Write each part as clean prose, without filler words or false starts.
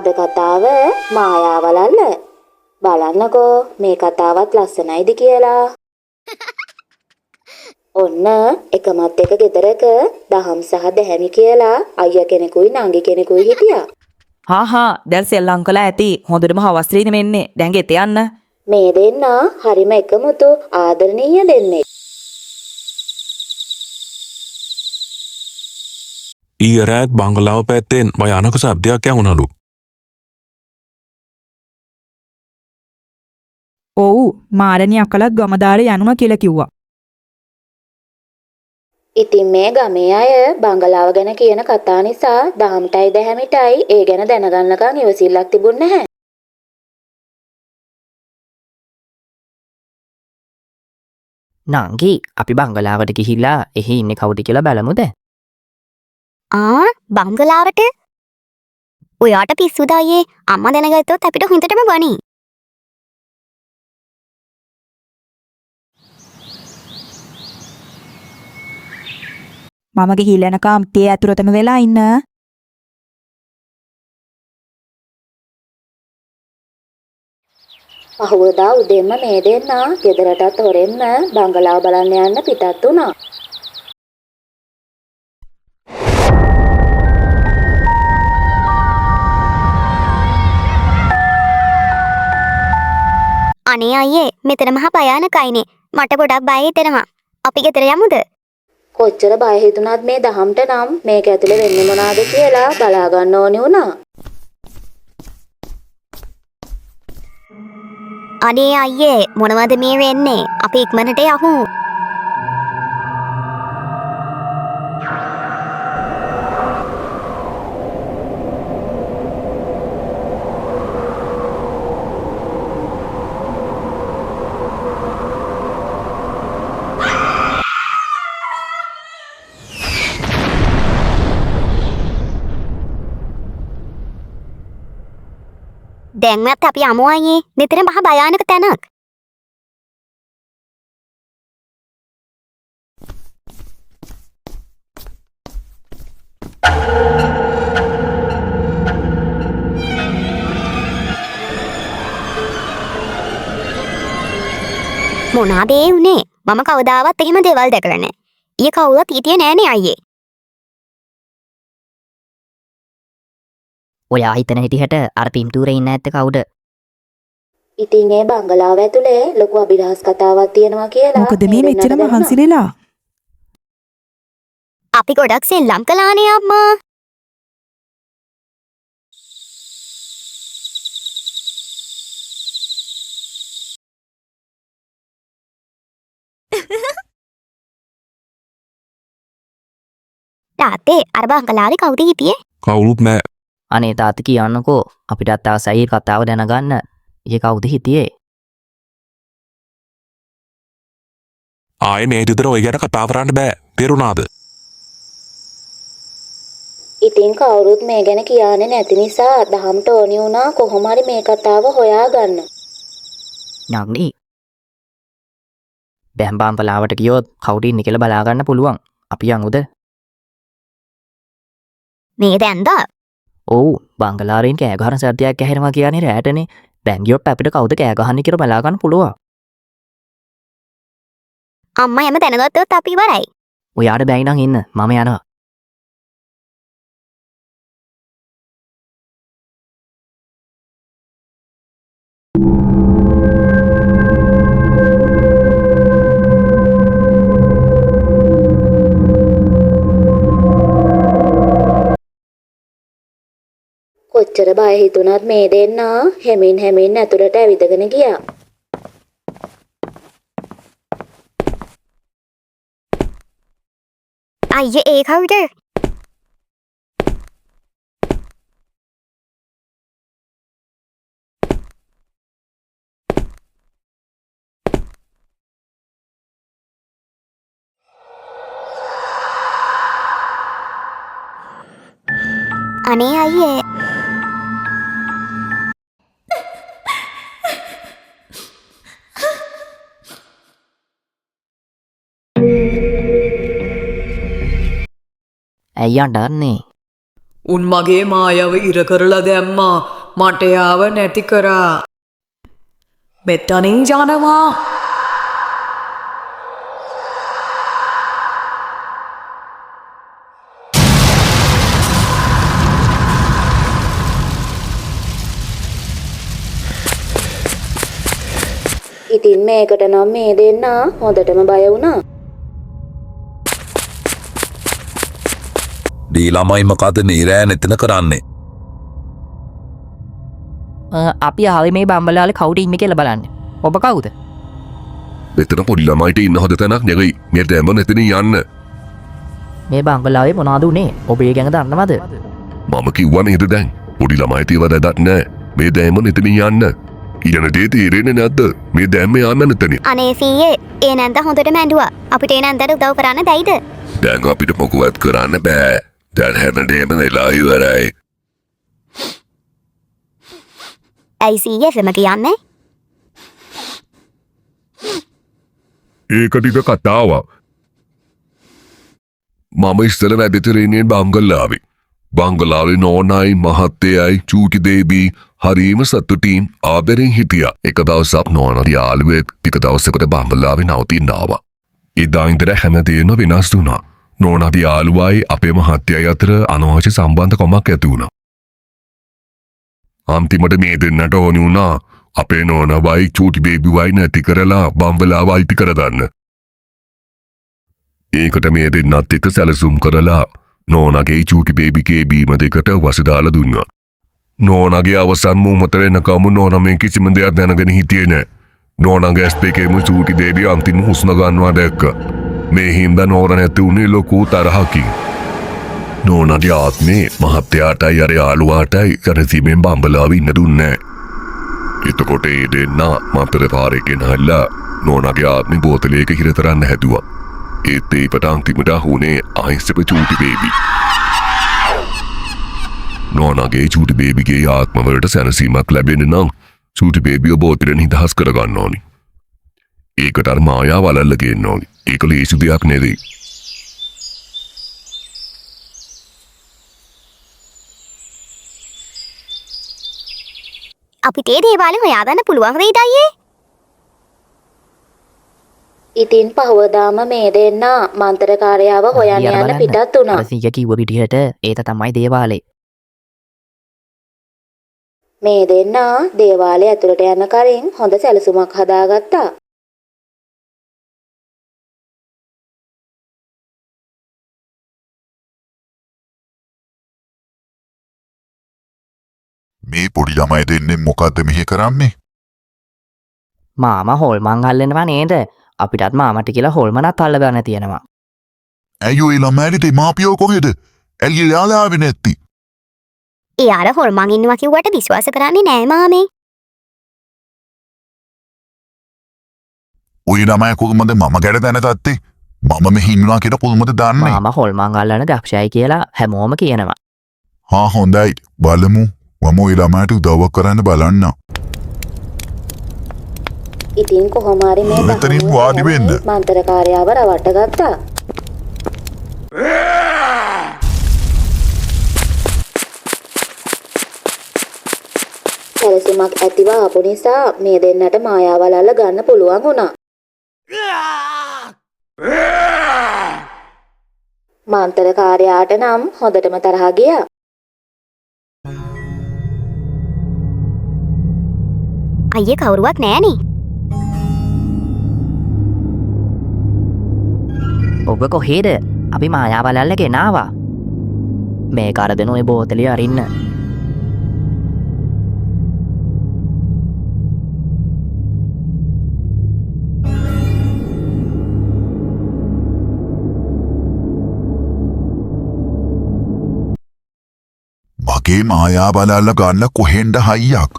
අද කතාව මායාවලල්ල. බලන්නකෝ මේ කතාවත් ලස්සනයිද කියලා. ඔන්න එකමත් එක ගෙදරක දහම් සහ දැහැමි කියලා අයියා කෙනෙකුයි නංගි කෙනෙකුයි හිටියා. හා දැන් සෙල්ලම් කළා ඇති. හොඳටම හවස් රීනේ මෙන්නේ. දැන් ගෙත යන්න. මේ දෙන්නා හරිම එකමුතු ආදරණීය දෙන්නේ. ඊයේ රාත් බංගලාව පැත්තෙන් භයානක ශබ්දයක් ඇහුණලු. ඔව් මාරණිය අකලත් ගමදාරේ යනවා කියලා කිව්වා. ඉතින් මේ ගමේ අය බංගලාව ගැන කියන කතා නිසා දහම්ටයි දැහැමිටයි ඒ ගැන දැනගන්නකම් ඉවසිල්ලක් තිබුණ නැහැ. නංගි අපි බංගලාවට ගිහිල්ලා එහි ඉන්නේ කවුද කියලා බලමුද? බංගලාවට? ඔයාට පිස්සුද අයියේ? අම්මා දැනගත්තොත් අපිට හොඳටම බනී. මම ගිහිල්ලා යනකම් තේ ඇතුළතම වෙලා ඉන්න. පහුවදා උදෙන්ම මේ දෙන්නා ගෙදරටත් හොරෙන්ම බංගලාව බලන්න යන්න පිටත් වුණා. අනේ අයියේ මෙතන මහා භයානකයිනේ. මට ගොඩක් බය හිතෙනවා. අපි ගෙදර යමුද? කොච්චර බය හිතුණත් මේ දහම්ට නම් මේක ඇතුලේ වෙන්නේ මොනවාද කියලා බලා ගන්න ඕනේ වුණා. අනේ අයියේ මොනවද මේ වෙන්නේ? අපි ඉක්මනට යමු. දැන්වත් අපි යමු අයියේ. මෙතන මහා භයානක තැනක්. මොනාද ඒ උනේ? මම කවදාවත් එහෙම දේවල් දැකලා නැහැ. ඊයේ කවුරුත් හිටියේ නෑනේ අයියේ. ඔයා හිතන හිටියට අර පින්තූරේ ඉන්න ඇත්ත කවුද? ඉතින් ඒ බංගලාව ඇතුලේ ලොකු අභිරහස් කතාවක් තියෙනවා කියලා. මොකද මේ මෙච්චර දෙන්නට මහන්සිලලා? අපි ගොඩක් සෙල්ලම් කළානේ අම්මා. තාත්තේ අර බංගලාවේ කවුද හිටියේ? කවුරුත් නෑ. අනේ තාත්තා කියන්නකෝ අපිටත් ආසයි කතාව දැනගන්න. ඊයේ කවුද හිටියේ? ආයේ මේ විතර ඔය ගැන කතා කරන්න බෑ. තේරුණාද? ඉතින් කවුරුත් මේ ගැන කියන්නේ නැති නිසා දහම්ට ඕනි වුණා කොහොම හරි මේ කතාව හොයාගන්න. නංගි. දැන් බංගලාවට ගියොත් කවුද ඉන්නේ කියලා බලා ගන්න පුළුවන්. අපි යමුද? මේ දැන්ද? ඔව් බංගලාවෙන් කෑ ගහන සද්දයක් ඇහෙනවා කියන්නේ රැටනේ. දැන් ගියොත් අපිට කවුද කෑ ගහන්නේ කියලා බලා ගන්න පුළුවන්. අම්මා යම දැනගත්තොත් අපි ඉවරයි. ඔයාට බැයි නම් ඉන්න මම යනවා. කොච්චර බය හිතුණත් මේ දෙන්නා හැමින් ඇතුළට ඇවිදගෙන ගියා. අයියේ ඒ කවුද? අනේ අයියේ ඇයි අඬන්නේ? උන් මගේ මායව ඉර කරලා දැම්මා. මට යාව නැති කරා. මෙතනින් යනවා. ඉතින් මේකට නම් මේ දෙන්න හොඳටම බය වුණා. දී ළමයි මොකද නීරෑ නැතන කරන්නේ? අපි ආවේ මේ බම්බලාලේ කවුද ඉන්නේ කියලා බලන්න. ඔබ කවුද? මෙතන පොඩි ළමයිට ඉන්න හොඳ තැනක් නෙවෙයි. මේ දැම්ම නැතන යන්න. මේ බංගලාවේ මොනවද උනේ? ඔබ ඒ ගැන දන්නවද? මම කිව්වා නේද දැන්. පොඩි ළමයිට ඒව දැදක් නෑ. මේ දැම්ම නැතන යන්න. ඊයන දේ තේරෙන්නේ නැද්ද? මේ දැම්ම යන්න නැතන. අනේ සීයේ ඒ නැන්ද හොඳටම ඇඬුවා. අපිට ඒ නැන්දට උදව් කරන්න දෙයිද? දැන් අපිට මොකවත් කරන්න බෑ. දැන් හැමදේම වෙලා ඉවරයි. ඇයි සීයේ එහෙම කියන්නේ? ඒක ටික කතාවක්. මම ඉස්සර වැඩතරේනේ බංගලාවේ. බංගලාවේ නෝනයි මහත්තයයි චූටි දේබී හරීම සතුටින් ආදරෙන් හිටියා. එක දවසක් නෝනගේ යාළුවෙක් ටික දවසකට බංගලාවේ නවතින්න ආවා. එදා ඉඳලා හැමදේම වෙනස් වුණා. නෝනගේ යාළුවයි අපේ මහත්තයයි අතර අනවශ්‍ය සම්බන්ධකමක් ඇති වුණා. අන්තිමට මේ දෙන්නට ඕනි වුණා අපේ නෝනවයි චූටි බේබිවයි නැති කරලා බම්බලාව අයිති කරගන්න. ඒකට මේ දෙන්නත් එක්ක සැලසුම් කරලා නෝනගේ චූටි බේබිගේ බීම දෙකට වසදාලා දුන්නා. නෝනගේ අවසන් මොහොත වෙනකම් නෝන මේ කිසිම දෙයක් දැනගෙන හිටියේ නෑ. නෝනගේ ඇස් දෙකේම චූටි බේබි අන්තිම හුස්ම ගන්නවා දැක්කා. මේ හින්දා නෝන නැති උනේ ලොකු තරහකින්. නෝනගේ ආත්මේ මහත්තයාටයි අර යාළුවාටයි සැනසීමෙන් බම්බලාව ඉන්න දුන්නේ නෑ. එතකොට ඒ දෙන්න මන්තර පාරේ ගෙනල්ලා නෝනගේ ආත්මේ බෝතලයක හිර තරන්න හැදුවා. ඒත් ඒකට අන්තිමට අහුනේ අහිංසක චූටි බේබි. නෝනගේ චූටි බේබිගේ ආත්මවලට සැනසීමක් ලැබෙන්න නම් චූටි බේබිව බෝතලෙන් නිදහස් කරගන්න ඕනි. ඒකට අර මායාව අල්ලලා ගේන්න ඕනි. ඒක ලේසි දෙයක් නෙවෙයි. අපිට ඒ දේවාලේ හොයාගන්න පුළුවන් වෙයිද අයියේ? ඉතින් පහවදාම මේ දෙන්න මන්ත්‍රකාරයාව හොයන්න යන්න පිටත් වුණා. සීය කිව්ව විදිහට ඒක තමයි දේවාලේ. මේ දෙන්න දේවාලේ ඇතුළට යන කලින් හොඳ සැලසුමක් හදාගත්තා. මේ පොඩි ළමයි දෙන්නේ මොකද්ද මෙහෙ කරන්නේ? මාමා හොල්මන් අල්ලනවා නේද? අපිටත් මාමට කියලා හොල්මනක් අල්ල ගන්න තියෙනවා. ඇයි ඔය ළමයිට දෙමාපියෝ කොහෙද? ඇයි යාලා ආවේ නැති? එයාලා හොල්මන් ඉන්නවා කිව්වට විශ්වාස කරන්නේ නෑ මාමේ. ඔය ළමයි කොහොමද මම ගැන දැනගත්තේ? මම මෙහි ඉන්නවා කියලා කොහොමද දන්නේ? මාමා හොල්මන් අල්ලන දක්ෂයයි කියලා හැමෝම කියනවා. හා හොඳයි බලමු. මම ඔය ළමයට උදව්වක් කරන්න බලන්න. ඉතින් කොහොම හරි මේ මෙතනින් වාඩි වෙන්න. මන්ත්‍රකාරයාව රවට්ට ගත්තා. සැලසුමක් ඇතිව ආපු නිසා මේ දෙන්නට මායාවල් අල්ල ගන්න පුළුවන් වුණා. මන්ත්‍රකාරයාට නම් හොඳටම තරහ ගියා. අයියේ කවුරුවත් නෑනේ. ඔබ කොහේද? අපි මායාවල් අල්ලගෙන ආවා. මේ කරදෙන ඔය බෝතලිය අරින්න. මගේ මායාවල් අල්ල ගන්න කොහෙන්ද හයියක්?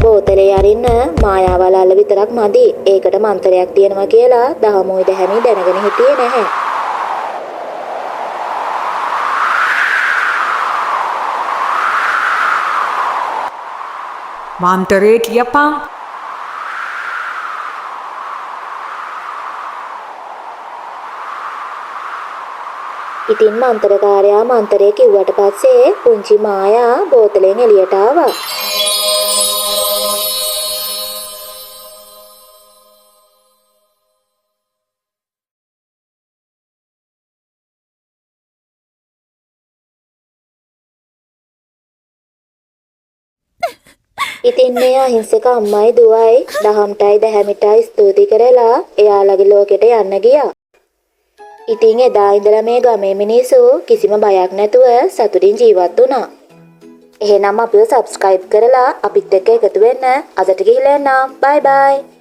බෝතලේ අතාරින්න මායාවලල්ල විතරක් මදි. ඒකට මන්තරයක් තියෙනවා කියලා දහමුයි දැහැමි දැනගෙන හිටියේ නැහැ. මන්තරේ කියපන්. ඉතින් මන්තරකාරයා මන්තරේ කිව්වට පස්සේ පුංචි මායා බෝතලෙන් එළියට ආවා. ඉතින් මේ අහිංසක අම්මයි දුවයි දහම්ටයි දැහැමිටයි ස්තුති කරලා එයාලගේ ලෝකෙට යන්න ගියා. ඉතින් එදා ඉඳලා මේ ගමේ මිනිස්සු කිසිම බයක් නැතුව සතුටින් ජීවත් වුණා. එහෙනම් අපිව subscribe කරලා අපිත් එක්ක එකතු වෙන්න. අදට ගිහිල්ලා එන්න. bye bye.